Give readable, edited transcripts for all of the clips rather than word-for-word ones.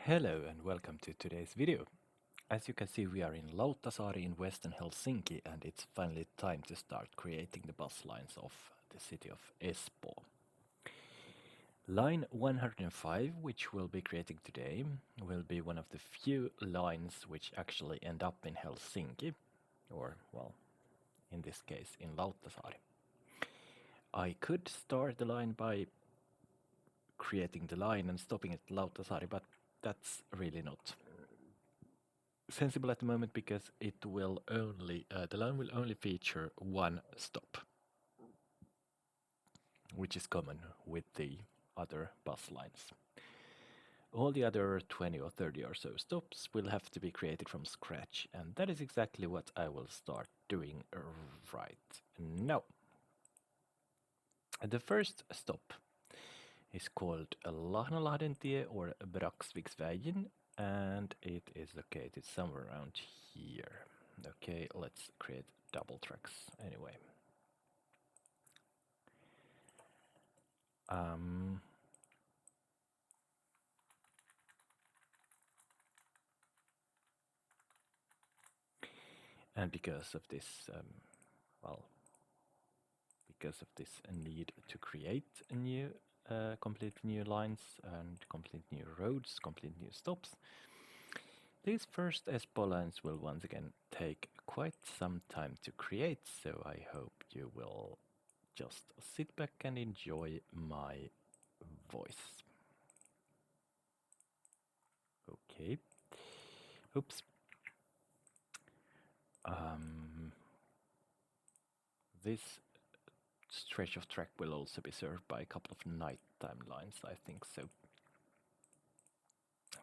Hello and welcome to today's video. As you can see, we are in Lauttasaari in western Helsinki, and it's finally time to start creating the bus lines of the city of Espoo. Line 105, which we'll be creating today, will be one of the few lines which actually end up in Helsinki, or, well, in this case, in Lauttasaari. I could start the line by creating the line and stopping at Lauttasaari, but that's really not sensible at the moment because it will only the line will only feature one stop, which is common with the other bus lines. All the other 20 or 30 or so stops will have to be created from scratch, and that is exactly what I will start doing right now. The first stop is called Lahnalahdentie or Braksviksvägen, and it is located somewhere around here. Okay, let's create double tracks anyway. And because of this, because of this need to create a new, complete new lines and complete new roads, complete new stops, these first Espoo lines will once again take quite some time to create, so I hope you will just sit back and enjoy my voice. Okay. Oops. This stretch of track will also be served by a couple of nighttime lines, I think so.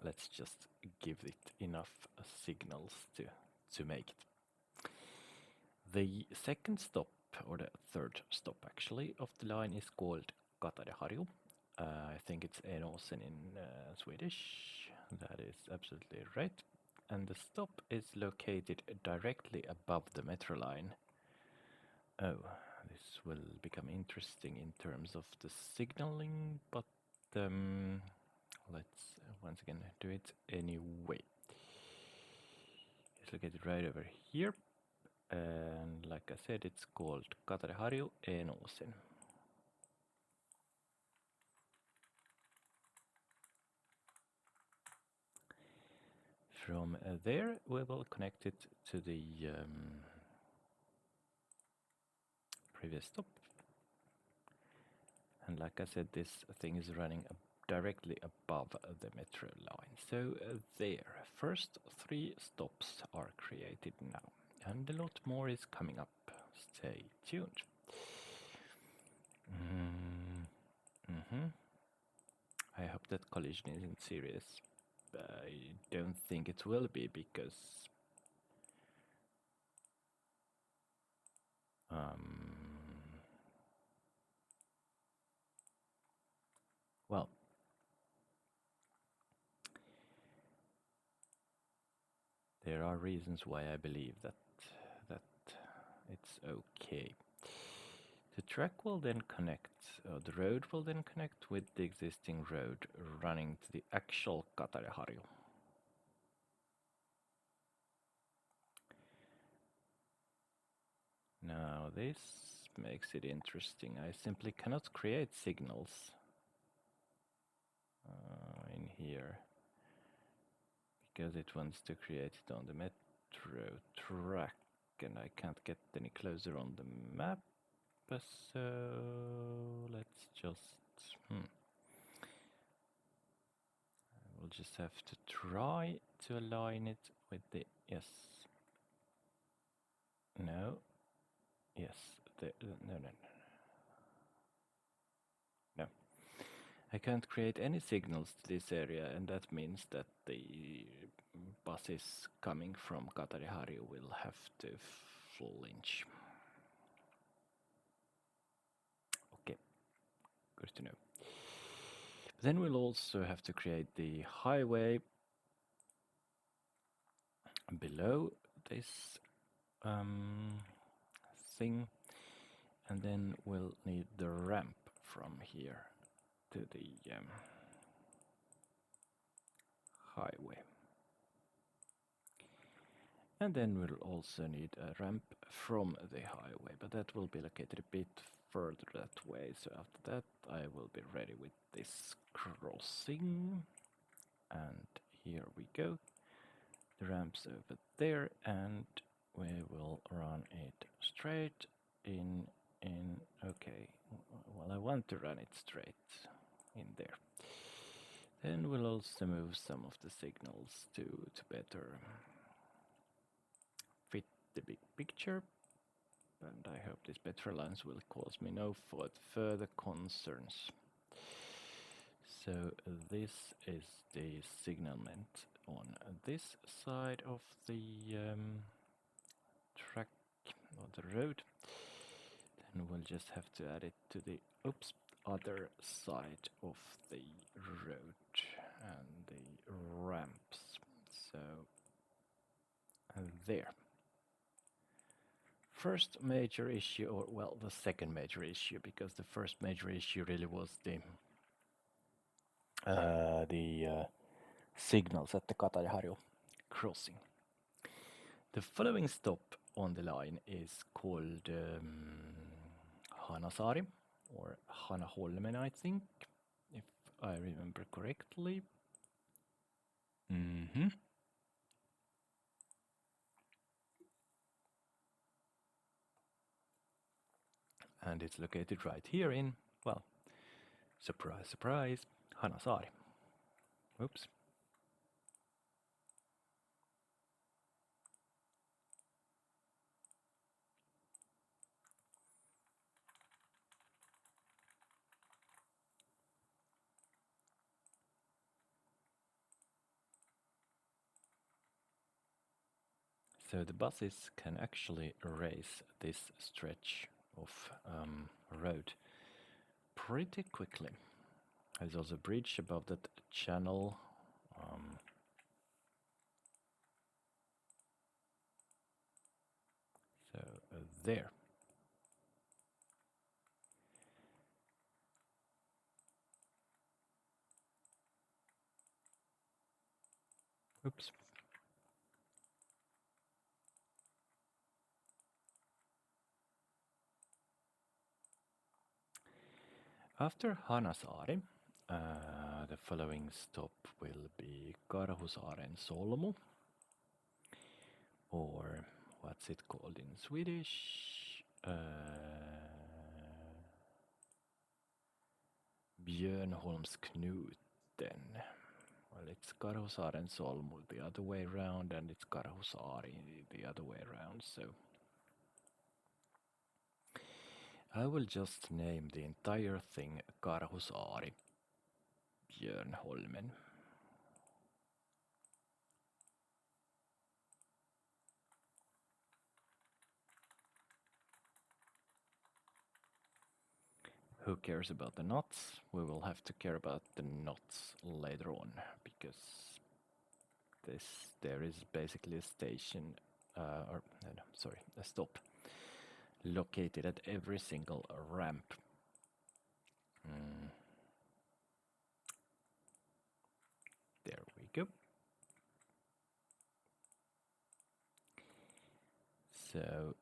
Let's just give it enough signals to make it. The second stop, or the third stop actually, of the line is called Katadeharju. I think it's Enåsen in Swedish. That is absolutely right. And the stop is located directly above the metro line. Oh, this will become interesting in terms of the signaling, but let's once again do it anyway. It's located right over here, and like I said, it's called Katadeharju Enåsen. From there, we will connect it to the previous stop. And like I said, this thing is running directly above the metro line. So there, first 3 stops are created now. And a lot more is coming up. Stay tuned. I hope that collision isn't serious. I don't think it will be because well, there are reasons why I believe that it's okay. The track will then connect, the road will then connect with the existing road running to the actual Katadeharju. Now this makes it interesting. I simply cannot create signals in here because it wants to create it on the metro track, and I can't get any closer on the map. So let's just we'll just have to try to align it with the yes, no, yes, no. I can't create any signals to this area, and that means that the buses coming from Katadeharju will have to flinch. Okay, good to know. Then we'll also have to create the highway below this thing, and then we'll need the ramp from here to the highway. And then we'll also need a ramp from the highway, but that will be located a bit further that way. So after that I will be ready with this crossing. And here we go. The ramp's over there, and we will run it straight in. Okay, well, I want to run it straight in there. Then we'll also move some of the signals to better fit the big picture. And I hope these better lines will cause me no further concerns. So this is the signalment on this side of the track or the road. Then we'll just have to add it to the other side of the road and the ramps. So there. First major issue, or well, the second major issue, because the first major issue really was the signals at the Katajaharju crossing. The following stop on the line is called Hanasaari, or Hanaholmen, I think, if I remember correctly. And it's located right here in, well, surprise, surprise, Hanasaari. Oops. So the buses can actually race this stretch of road pretty quickly. There's also a bridge above that channel. So there. Oops. After Hanasaari, the following stop will be Karhusaaren Solmu, or what's it called in Swedish? Björnholmsknuten. Well, it's Karhusaaren Solmu the other way around, and it's Karhusaari the other way around, so I will just name the entire thing Karhusaari Björnholmen. Who cares about the knots? We will have to care about the knots later on, because there is basically a station, a stop located at every single ramp. There we go. So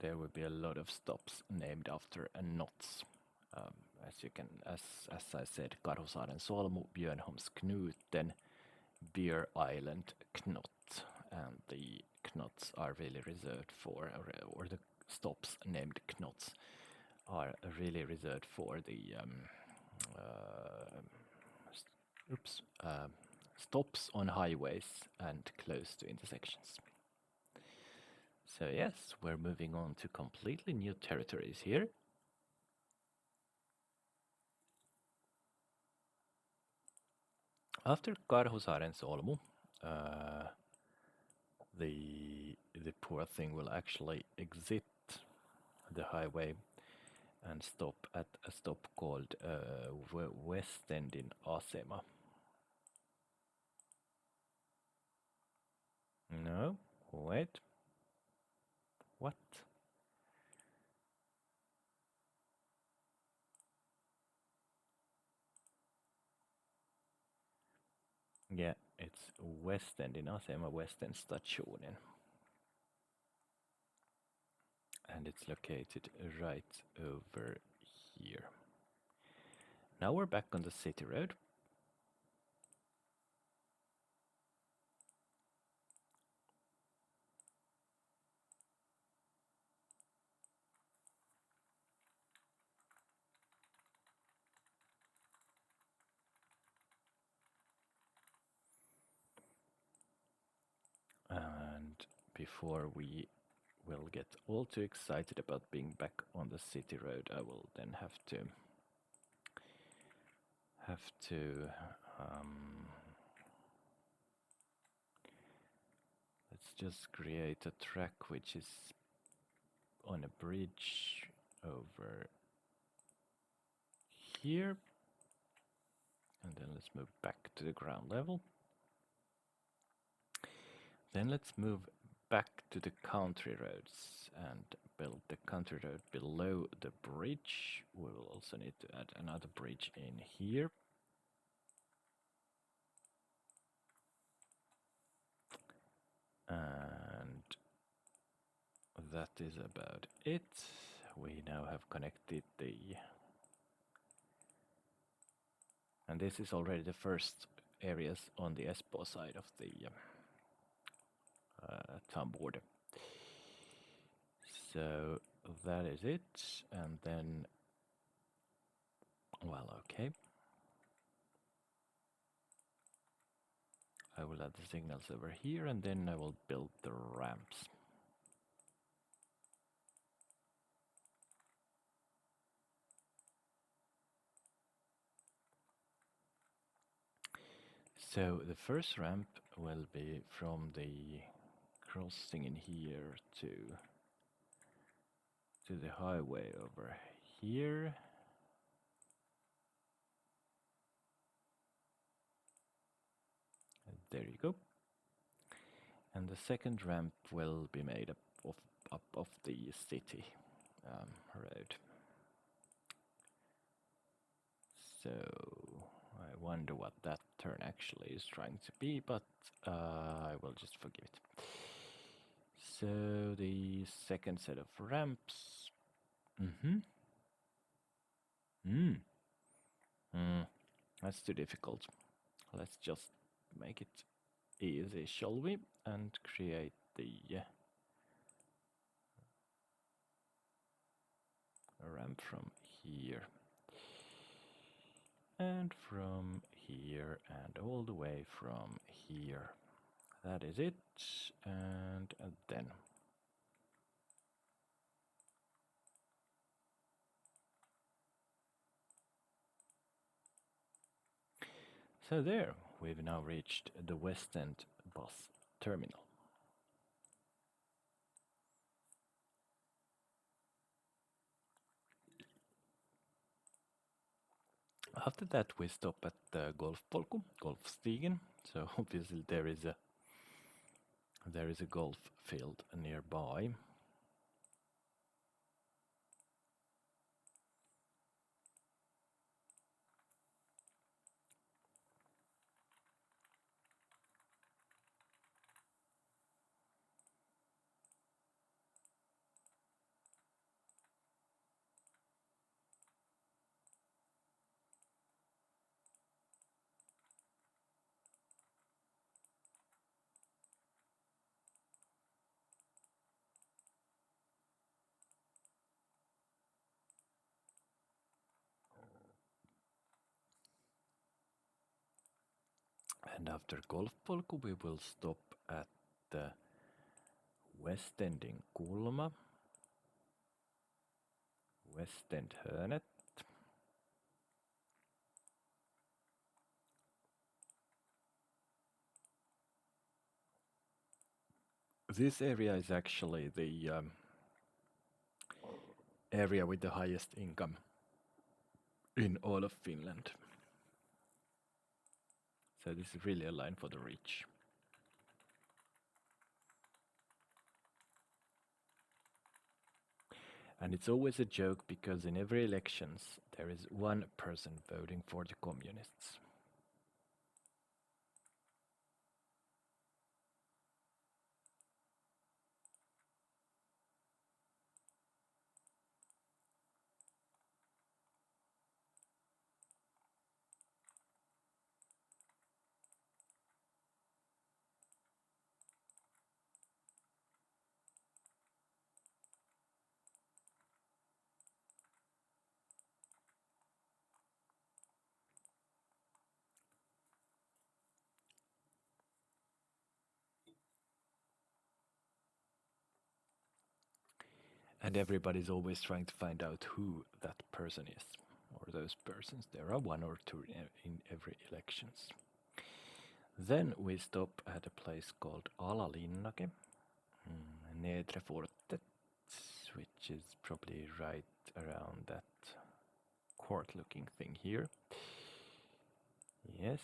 there will be a lot of stops named after knots. As I said, Karhusaaren Solmu, Björnholmsknuten, Beer Island Knot, and the knots are really reserved for, or the stops named knots are really reserved for the stops on highways and close to intersections. So yes, we're moving on to completely new territories here. After Karhusaaren Solmu, the poor thing will actually exit the highway and stop at a stop called Westendin Asema. No, wait. What? Yeah, It's West End in Asema West End Stationen. And it's located right over here. Now we're back on the city road. And before we will get all too excited about being back on the city road, I will then have to let's just create a track which is on a bridge over here, and then let's move back to the ground level. Then let's move back to the country roads and build the country road below the bridge. We will also need to add another bridge in here. And that is about it. We now have connected the... And this is already the first areas on the Espoo side of the town border. So that is it. And then, well, okay. I will add the signals over here, and then I will build the ramps. So the first ramp will be from the crossing in here to the highway over here. And there you go. And the second ramp will be made up of the city road. So I wonder what that turn actually is trying to be, but I will just forgive it. So the second set of ramps. That's too difficult. Let's just make it easy, shall we? And create the ramp from here. And from here, and all the way from here. That is it. And then. So there, we've now reached the West End bus terminal. After that, we stop at the golfpolku, golfstigen. So obviously there is a golf field nearby. And after golfpolku, we will stop at the West End in Kulma, West End Hörnet. This area is actually the area with the highest income in all of Finland. So this is really a line for the rich. And it's always a joke because in every elections there is one person voting for the communists. And everybody's always trying to find out who that person is, or those persons. There are one or two in every elections. Then we stop at a place called Alalinnake, Nedre Fortet, which is probably right around that court-looking thing here. Yes.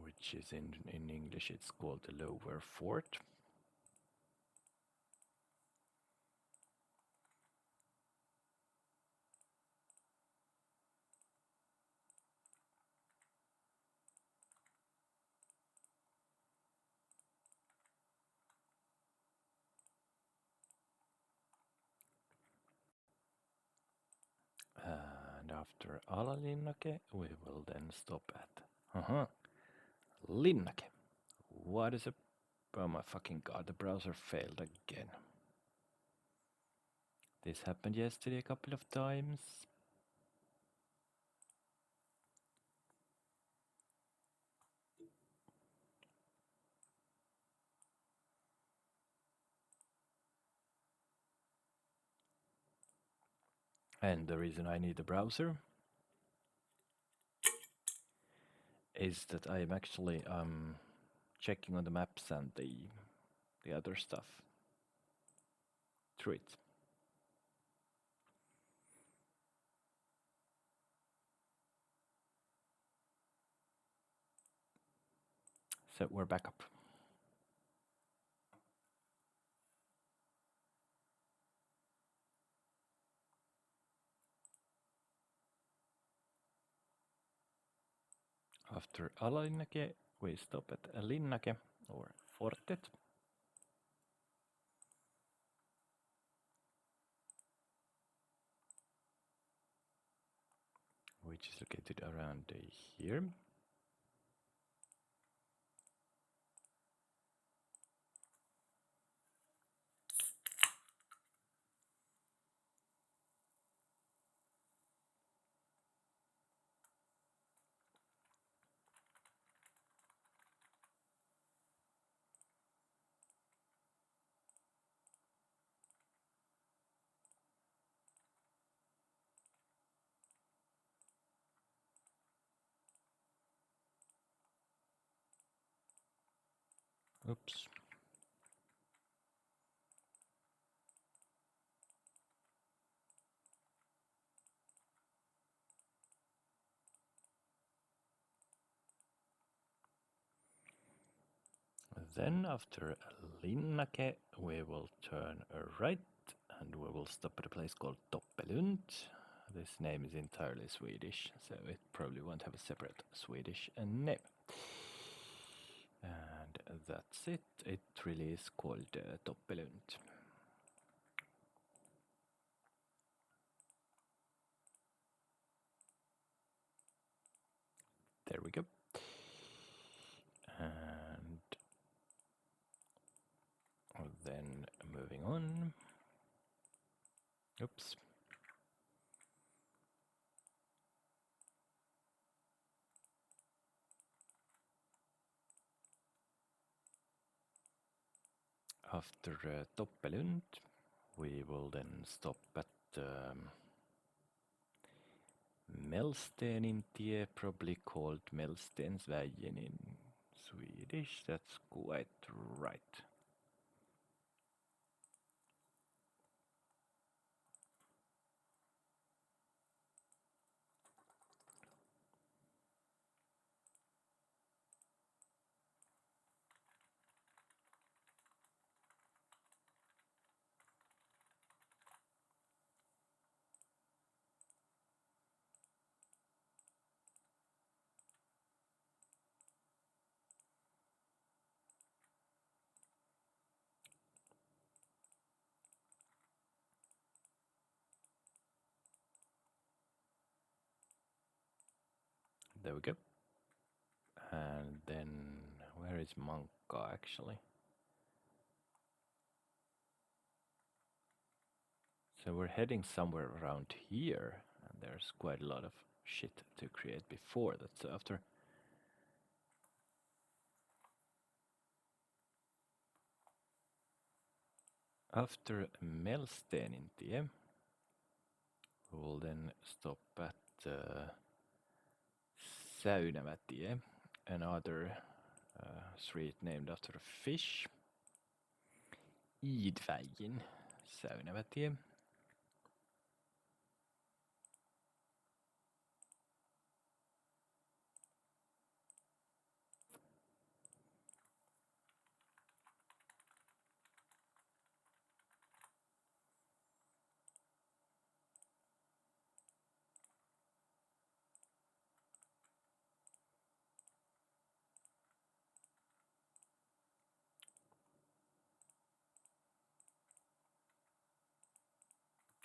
Which is in English, it's called the Lower Fort. And after Alalinnake, we will then stop at Linnake. What is a... Oh my fucking god, the browser failed again. This happened yesterday a couple of times. And the reason I need the browser is that I am actually checking on the maps and the other stuff through it. So we're back up. After Alalinnake, we stop at Linnake or Fortet. Which is located around here. Oops. Then after Linnake, we will turn right and we will stop at a place called Toppelund. This name is entirely Swedish, so it probably won't have a separate Swedish name. And that's it. It really is called Toppelund. There we go. And then moving on. Oops. After Toppelund, we will then stop at Melstenintie, probably called Melstensvägen in Swedish. That's quite right. There we go. And then, where is Manka actually? So we're heading somewhere around here, and there's quite a lot of shit to create before that. So after Melstenintie, we will then stop at Säynävätie, another street named after a fish. Idvägin, Säynävätie.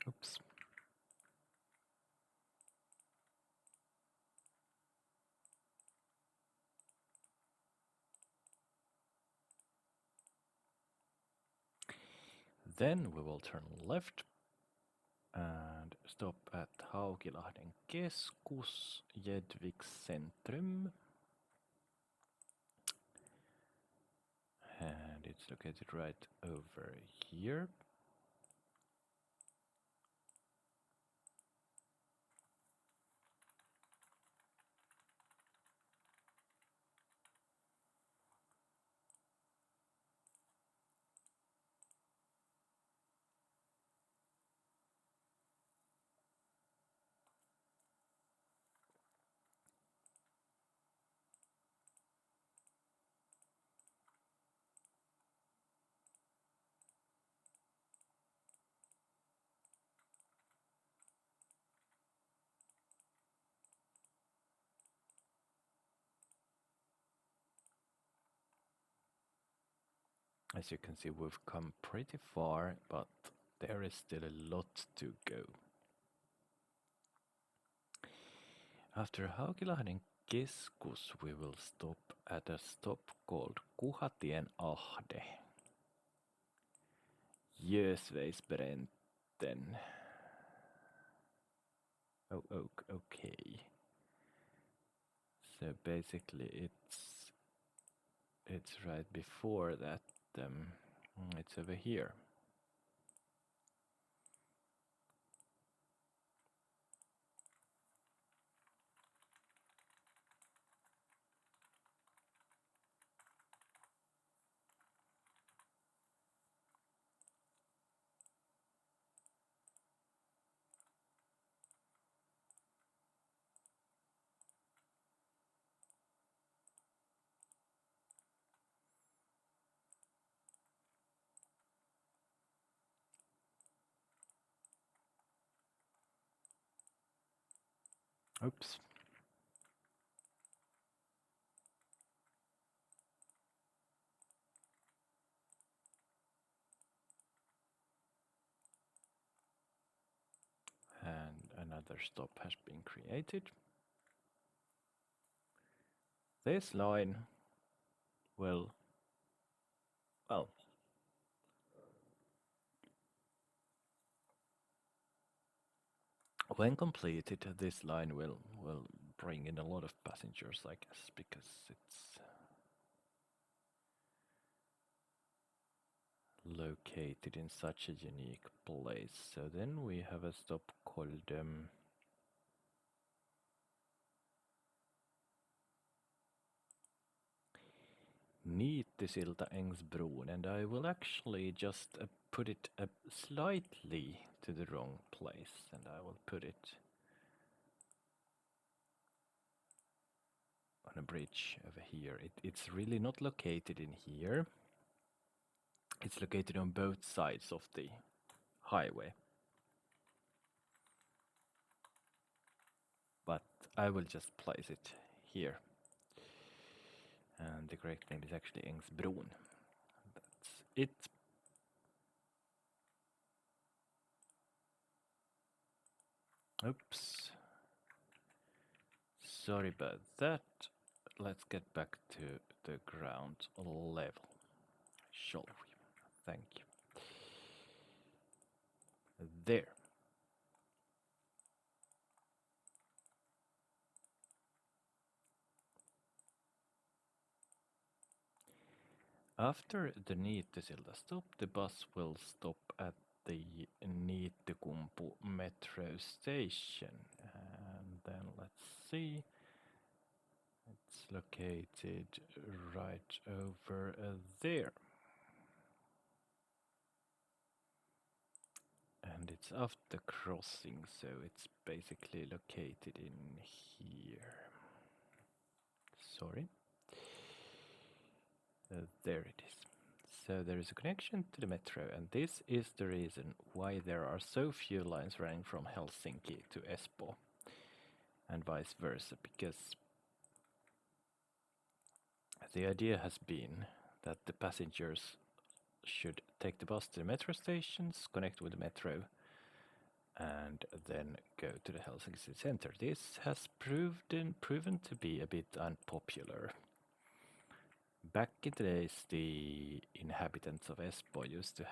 Oops. Then we will turn left and stop at Haukilahden keskus, Jedviks centrum. And it's located right over here. As you can see, we've come pretty far, but there is still a lot to go. After Haukilahden keskus, we will stop at a stop called Kuhatien Ahde. Jösveisbrenten. Oh, okay. So basically it's right before that. It's over here. Oops. And another stop has been created. This line will, well, when completed, this line will bring in a lot of passengers, I guess, because it's located in such a unique place. So then we have a stop called Niittysilta Ängsbron, and I will actually just put it slightly to the wrong place, and I will put it on a bridge over here. It's really not located in here. It's located on both sides of the highway. But I will just place it here. And the correct name is actually Ängsbron. That's it. Oops. Sorry about that. Let's get back to the ground level, shall we? Thank you. There. After the Niittysilta stop, the bus will stop at the Niittykumpu metro station. And then let's see. It's located right over there. And it's off the crossing, so it's basically located in here. Sorry. There it is. So there is a connection to the metro, and this is the reason why there are so few lines running from Helsinki to Espoo and vice versa, because the idea has been that the passengers should take the bus to the metro stations, connect with the metro, and then go to the Helsinki city center. This has proven to be a bit unpopular. Back in the days, the inhabitants of Espoo used to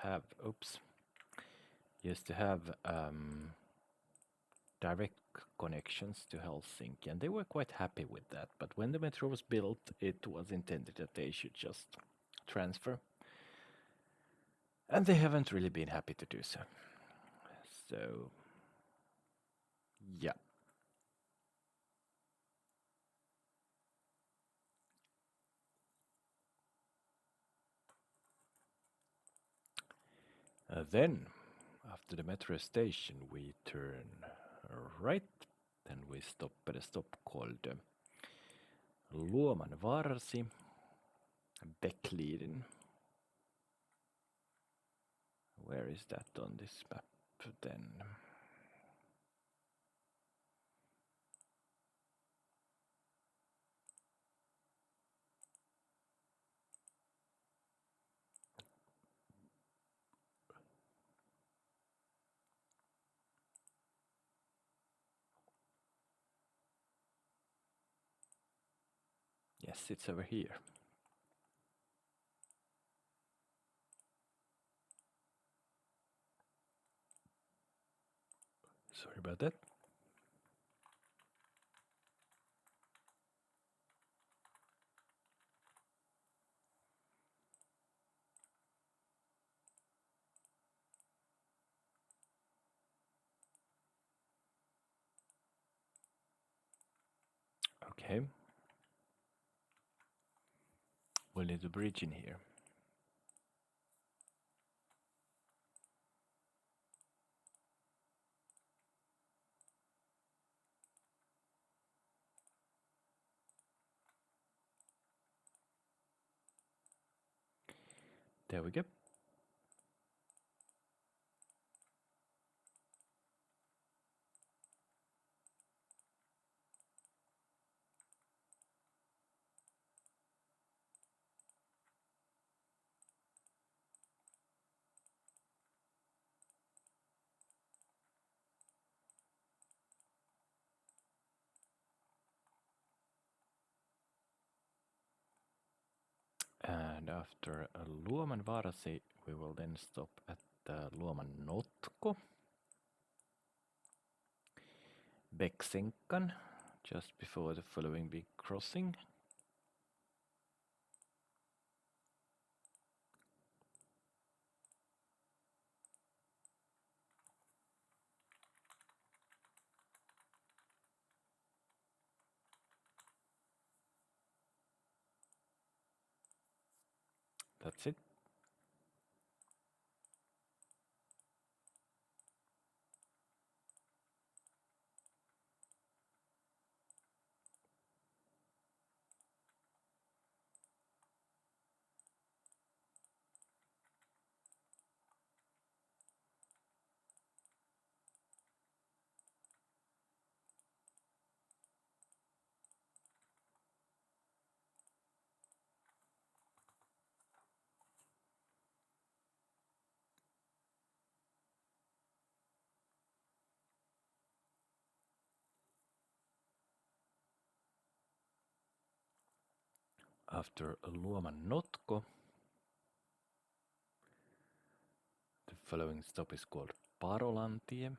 have direct connections to Helsinki, and they were quite happy with that. But when the metro was built, it was intended that they should just transfer, and they haven't really been happy to do so. So, yeah. Then, after the metro station, we turn right, then we stop at a stop called Luomanvarsi, Bäckliden. Where is that on this map then? Yes, it's over here. Sorry about that. Okay. We'll need a bridge in here. There we go. And after Luomanvarsi, we will then stop at Luomannotko, Bäcksenkan, just before the following big crossing. That's it. After Luomannotko, the following stop is called Parolantie.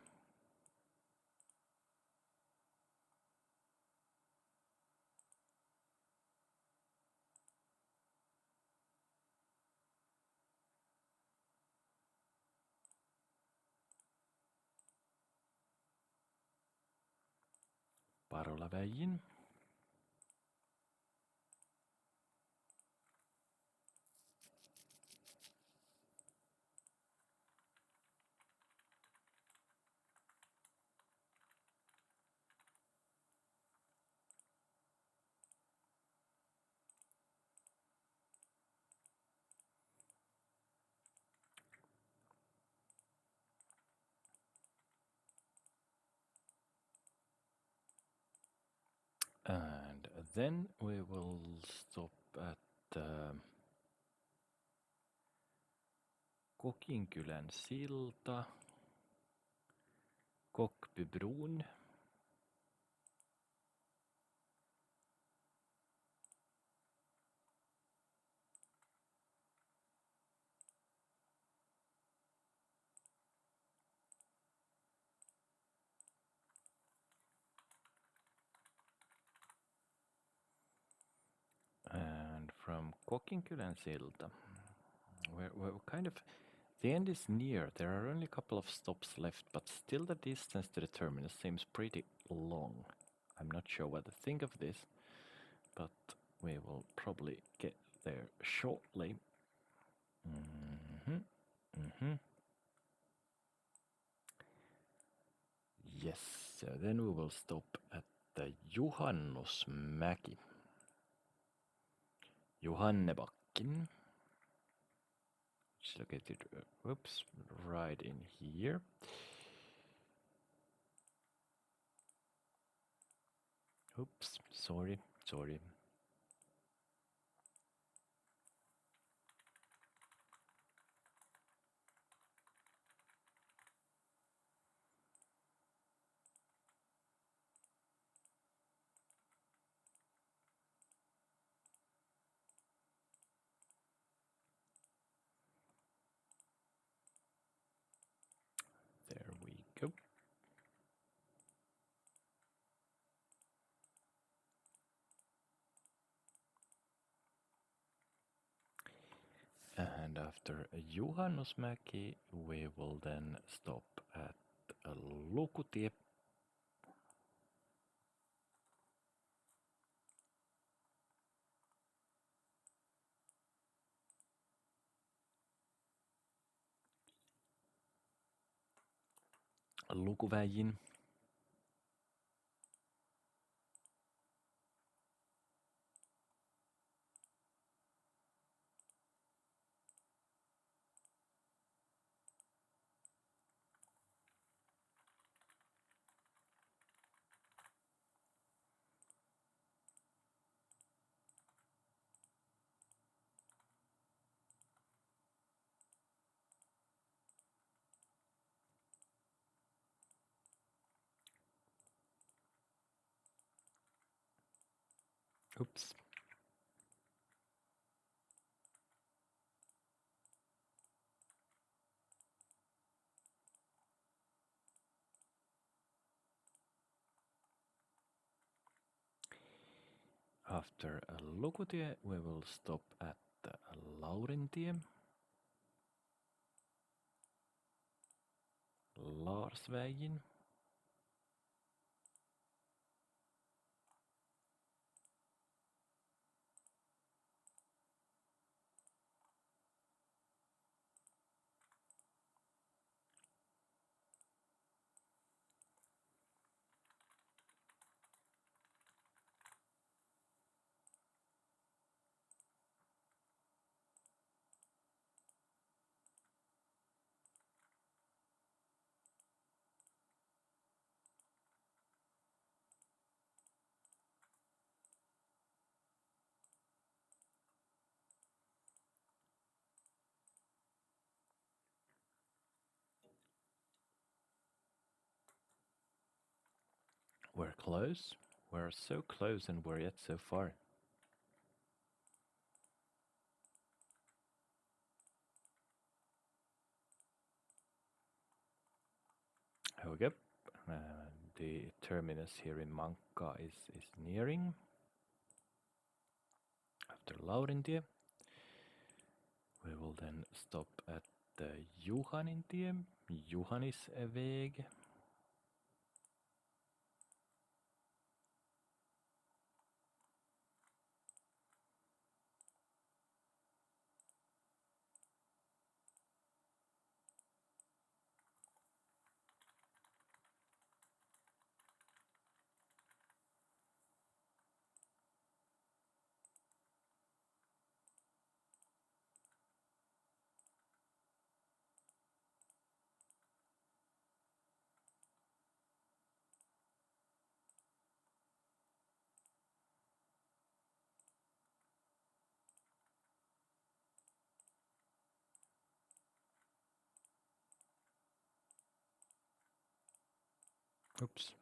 Parolavägin. And then we will stop at Kokinkylän silta, Kockbybron. And from Kokinkylän silta, we're kind of, the end is near. There are only a couple of stops left, but still the distance to the terminus seems pretty long. I'm not sure what to think of this, but we will probably get there shortly. Yes, so then we will stop at the Juhannusmäki. Johannebacken. It's located, right in here. Oops, sorry. There we go. And after Juhannusmäki, we will then stop at Lukutie. Lukuvägin. Oops. After Lukutie, we will stop at Laurintie, Larsvägin, We're close. We're so close and we're yet so far. Here we go. The terminus here in Mankka is nearing. After Laurintie, we will then stop at the Juhanintie, Juhanisväg. Oops.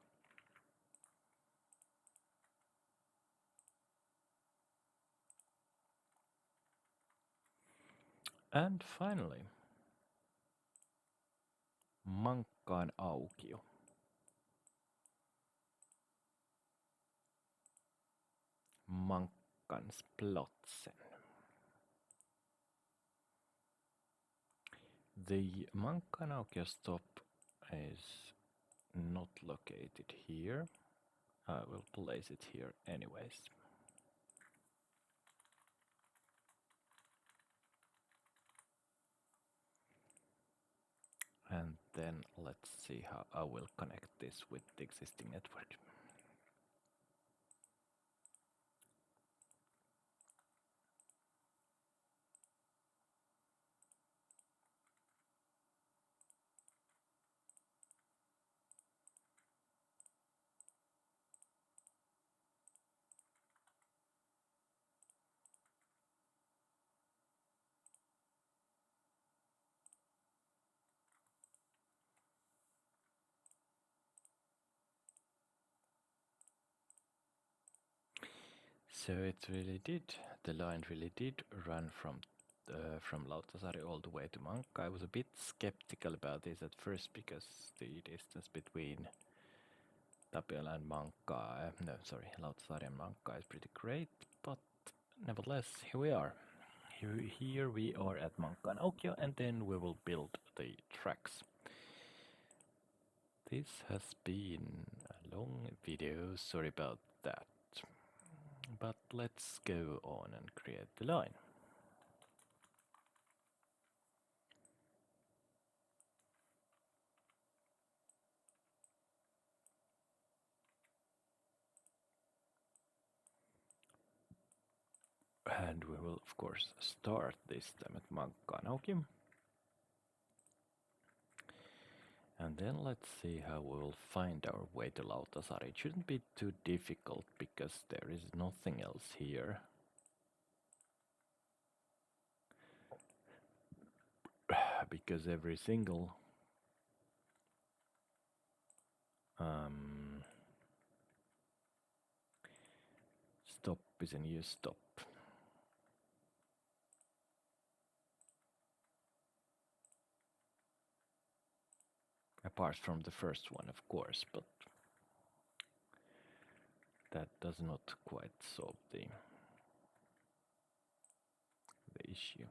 And finally, Mankkaan aukio. Mankkansplatsen. The Mankkaan aukio stop is not located here. I will place it here anyways. And then let's see how I will connect this with the existing network. So the line really did run from Lauttasaari all the way to Mankka. I was a bit skeptical about this at first because the distance between Tapiola and Mankka, Lauttasaari and Mankka is pretty great, but nevertheless, here we are. Here we are at Mankkaan aukio, and then we will build the tracks. This has been a long video, sorry about that. But let's go on and create the line. And we will of course start this time at Mankkaan aukio. And then let's see how we will find our way to Lauttasaari. It shouldn't be too difficult because there is nothing else here. Because every single stop is a new stop. Apart from the first one, of course, but that does not quite solve the issue.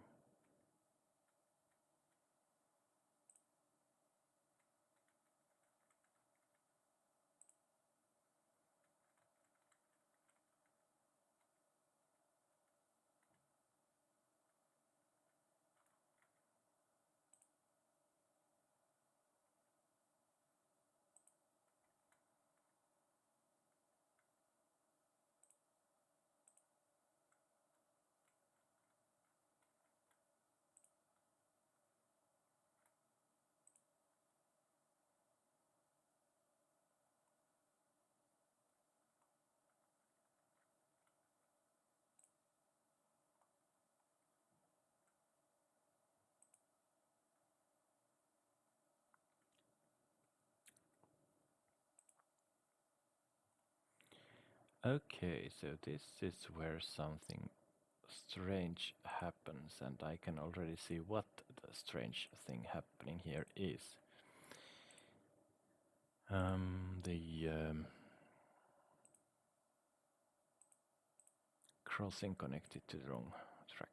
Okay, so this is where something strange happens, and I can already see what the strange thing happening here is. The crossing connected to the wrong track.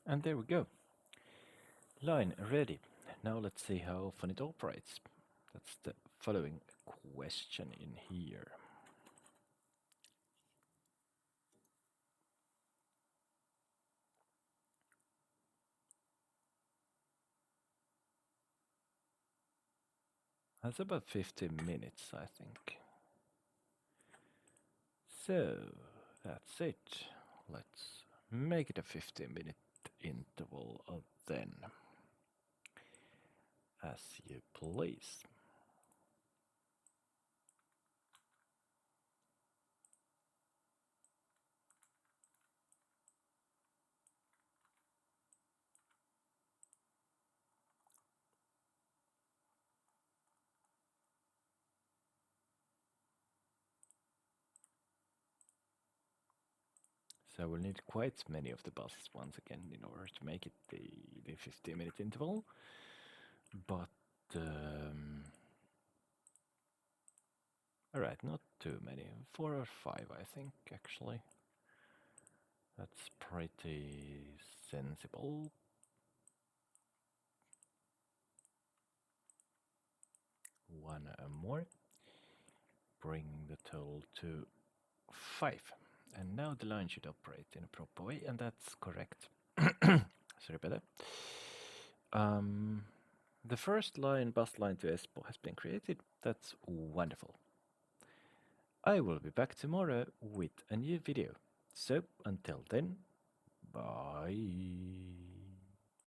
And there we go. Line ready. Now let's see how often it operates. That's the following question in here. That's about 15 minutes, I think. So, that's it. Let's make it a 15-minute interval then. As you please. So we'll need quite many of the buses once again in order to make it the 15-minute interval. But, alright, not too many. 4 or 5, I think, actually. That's pretty sensible. One more. Bring the total to 5. And now the line should operate in a proper way, and that's correct. Sorry about that. The first bus line to Espoo has been created. That's wonderful. I will be back tomorrow with a new video. So until then, bye.